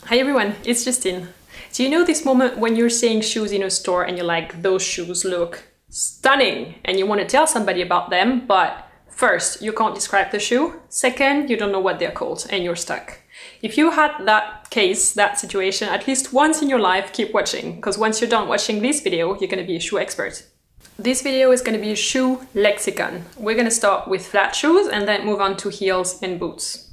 Hi everyone, it's Justine. Do you know this moment when you're seeing shoes in a store and you're like, those shoes look stunning, and you want to tell somebody about them, but first, you can't describe the shoe, second, you don't know what they're called and you're stuck. If you had that case, that situation, at least once in your life, keep watching, because once you're done watching this video, you're going to be a shoe expert. This video is going to be a shoe lexicon. We're going to start with flat shoes and then move on to heels and boots.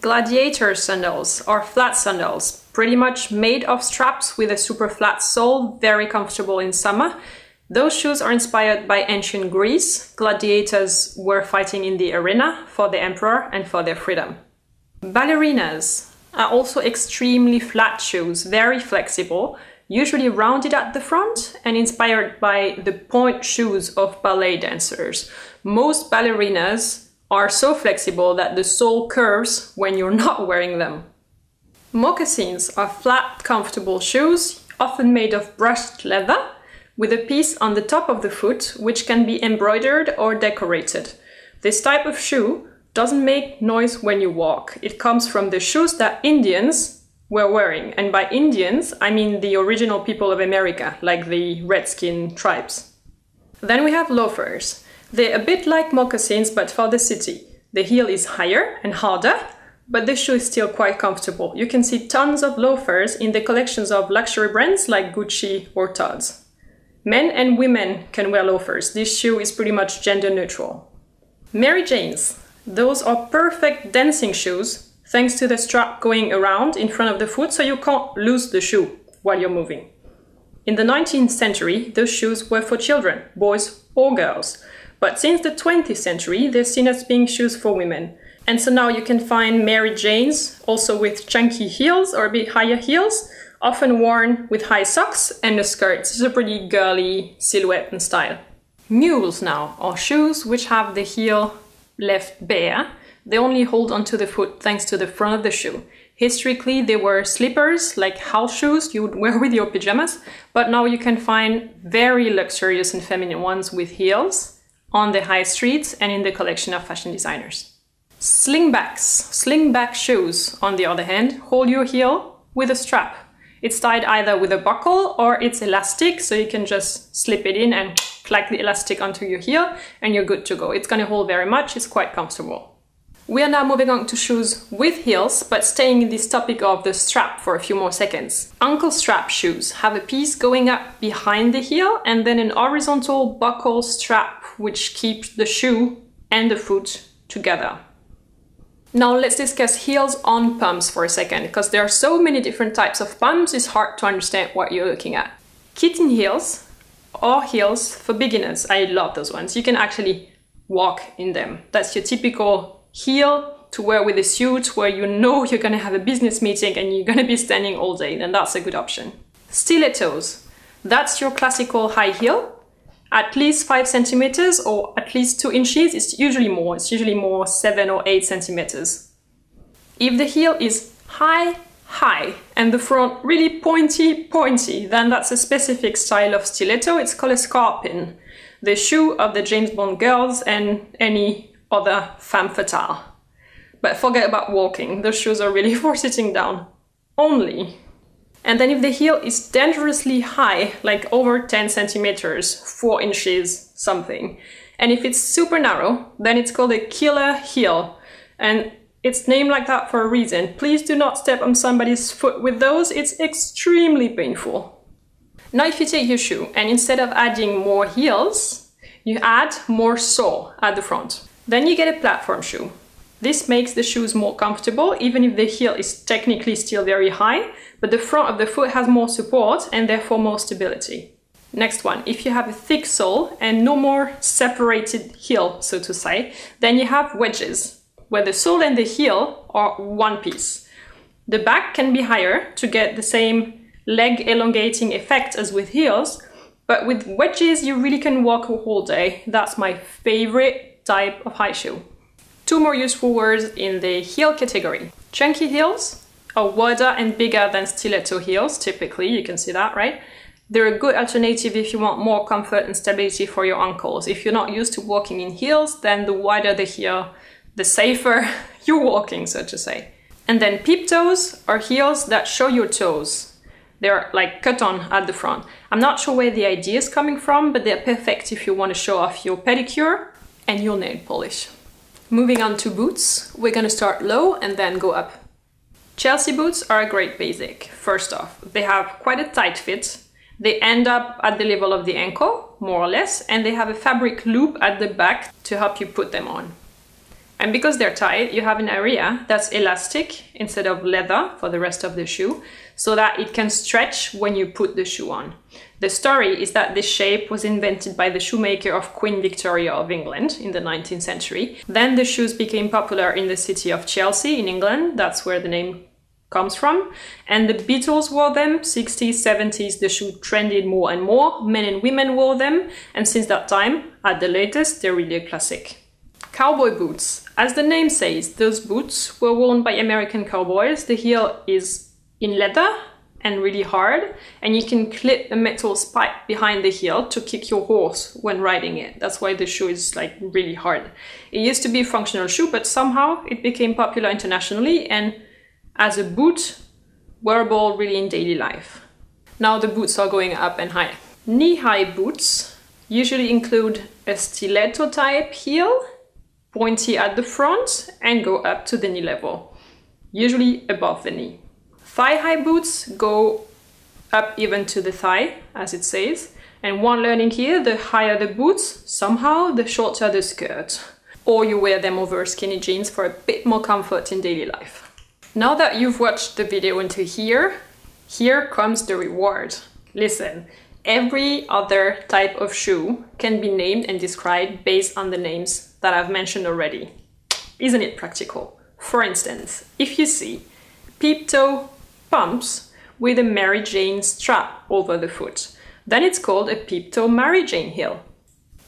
Gladiator sandals are flat sandals, pretty much made of straps with a super flat sole, very comfortable in summer. Those shoes are inspired by ancient Greece. Gladiators were fighting in the arena for the emperor and for their freedom. Ballerinas are also extremely flat shoes, very flexible, usually rounded at the front and inspired by the point shoes of ballet dancers. Most ballerinas are so flexible that the sole curves when you're not wearing them. Moccasins are flat, comfortable shoes, often made of brushed leather, with a piece on the top of the foot which can be embroidered or decorated. This type of shoe doesn't make noise when you walk. It comes from the shoes that Indians were wearing, and by Indians I mean the original people of America, like the Redskin tribes. Then we have loafers. They're a bit like moccasins, but for the city. The heel is higher and harder, but the shoe is still quite comfortable. You can see tons of loafers in the collections of luxury brands like Gucci or Tod's. Men and women can wear loafers. This shoe is pretty much gender neutral. Mary Janes. Those are perfect dancing shoes, thanks to the strap going around in front of the foot, so you can't lose the shoe while you're moving. In the 19th century, those shoes were for children, boys or girls. But since the 20th century, they're seen as being shoes for women. And so now you can find Mary Janes also with chunky heels or a bit higher heels, often worn with high socks and a skirt. It's a pretty girly silhouette and style. Mules now are shoes which have the heel left bare. They only hold onto the foot thanks to the front of the shoe. Historically, they were slippers, like house shoes you would wear with your pajamas, but now you can find very luxurious and feminine ones with heels on the high streets and in the collection of fashion designers. Slingbacks. Slingback shoes, on the other hand, hold your heel with a strap. It's tied either with a buckle or it's elastic, so you can just slip it in and clack the elastic onto your heel and you're good to go. It's going to hold very much, it's quite comfortable. We are now moving on to shoes with heels, but staying in this topic of the strap for a few more seconds. Ankle strap shoes have a piece going up behind the heel and then an horizontal buckle strap which keeps the shoe and the foot together. Now let's discuss heels on pumps for a second, because there are so many different types of pumps, it's hard to understand what you're looking at. Kitten heels or heels for beginners, I love those ones. You can actually walk in them. That's your typical heel to wear with a suit where you know you're going to have a business meeting and you're going to be standing all day, then that's a good option. Stilettos, that's your classical high heel, at least 5 centimeters or at least 2 inches. It's usually more 7 or 8 centimeters. If the heel is high and the front really pointy, then that's a specific style of stiletto. It's called a scarpin, the shoe of the James Bond girls and any other femme fatale. But forget about walking, those shoes are really for sitting down only. And then if the heel is dangerously high, like over 10 centimeters, 4 inches something, and if it's super narrow, then it's called a killer heel. And it's named like that for a reason. Please do not step on somebody's foot with those, it's extremely painful. Now if you take your shoe and instead of adding more heels, you add more sole at the front. Then you get a platform shoe. This makes the shoes more comfortable, even if the heel is technically still very high, but the front of the foot has more support and therefore more stability. Next one, if you have a thick sole and no more separated heel, so to say, then you have wedges, where the sole and the heel are one piece. The back can be higher to get the same leg elongating effect as with heels, but with wedges you really can walk a whole day. That's my favorite type of high shoe. 2 more useful words in the heel category. Chunky heels are wider and bigger than stiletto heels, typically, you can see that, right? They're a good alternative if you want more comfort and stability for your ankles. If you're not used to walking in heels, then the wider the heel, the safer you're walking, so to say. And then peep toes are heels that show your toes. They're like cut on at the front. I'm not sure where the idea is coming from, but they're perfect if you want to show off your pedicure and your nail polish. Moving on to boots, we're gonna start low and then go up. Chelsea boots are a great basic. First off, they have quite a tight fit. They end up at the level of the ankle, more or less, and they have a fabric loop at the back to help you put them on. And because they're tight, you have an area that's elastic instead of leather for the rest of the shoe, so that it can stretch when you put the shoe on. The story is that this shape was invented by the shoemaker of Queen Victoria of England in the 19th century. Then the shoes became popular in the city of Chelsea in England, that's where the name comes from, and the Beatles wore them. 60s, 70s, the shoe trended more and more, men and women wore them, and since that time, at the latest, they're really a classic. Cowboy boots. As the name says, those boots were worn by American cowboys. The heel is in leather and really hard, and you can clip a metal spike behind the heel to kick your horse when riding it. That's why the shoe is like really hard. It used to be a functional shoe, but somehow it became popular internationally and as a boot, wearable really in daily life. Now the boots are going up and high. Knee-high boots usually include a stiletto type heel, pointy at the front, and go up to the knee level, usually above the knee. Thigh-high boots go up even to the thigh, as it says. And one learning here, the higher the boots, somehow the shorter the skirt. Or you wear them over skinny jeans for a bit more comfort in daily life. Now that you've watched the video until here, here comes the reward. Listen, every other type of shoe can be named and described based on the names that I've mentioned already. Isn't it practical? For instance, if you see peep toe pumps with a Mary Jane strap over the foot, then it's called a peep toe Mary Jane heel.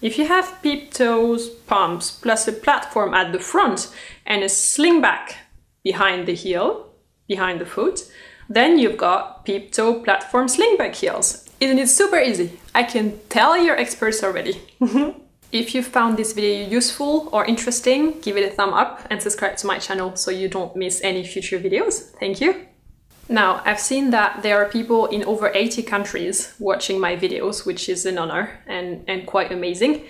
If you have peep toes pumps plus a platform at the front and a slingback behind the heel, behind the foot, then you've got peep toe platform slingback heels. Isn't it super easy? I can tell you're experts already. If you found this video useful or interesting, give it a thumb up and subscribe to my channel so you don't miss any future videos. Thank you. Now, I've seen that there are people in over 80 countries watching my videos, which is an honor and quite amazing.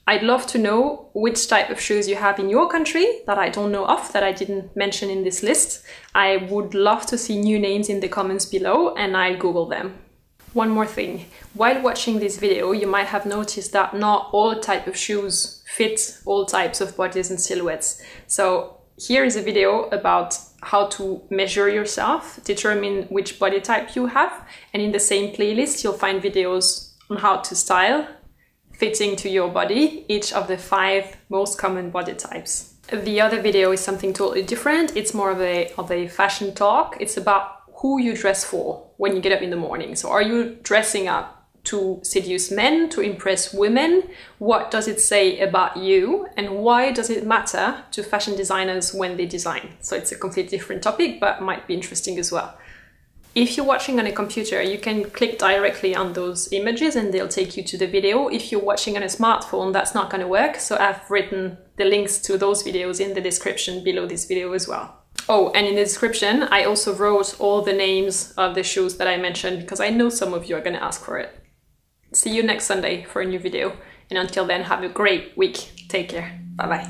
I'd love to know which type of shoes you have in your country that I don't know of, that I didn't mention in this list. I would love to see new names in the comments below and I'll Google them. One more thing, while watching this video, you might have noticed that not all types of shoes fit all types of bodies and silhouettes. So here is a video about how to measure yourself, determine which body type you have, and in the same playlist you'll find videos on how to style, fitting to your body, each of the 5 most common body types. The other video is something totally different. It's more of a fashion talk. It's about who you dress for when you get up in the morning. So are you dressing up to seduce men, to impress women? What does it say about you? And why does it matter to fashion designers when they design? So it's a completely different topic, but might be interesting as well. If you're watching on a computer, you can click directly on those images and they'll take you to the video. If you're watching on a smartphone, that's not going to work. So I've written the links to those videos in the description below this video as well. Oh, and in the description, I also wrote all the names of the shoes that I mentioned because I know some of you are going to ask for it. See you next Sunday for a new video. And until then, have a great week. Take care. Bye-bye.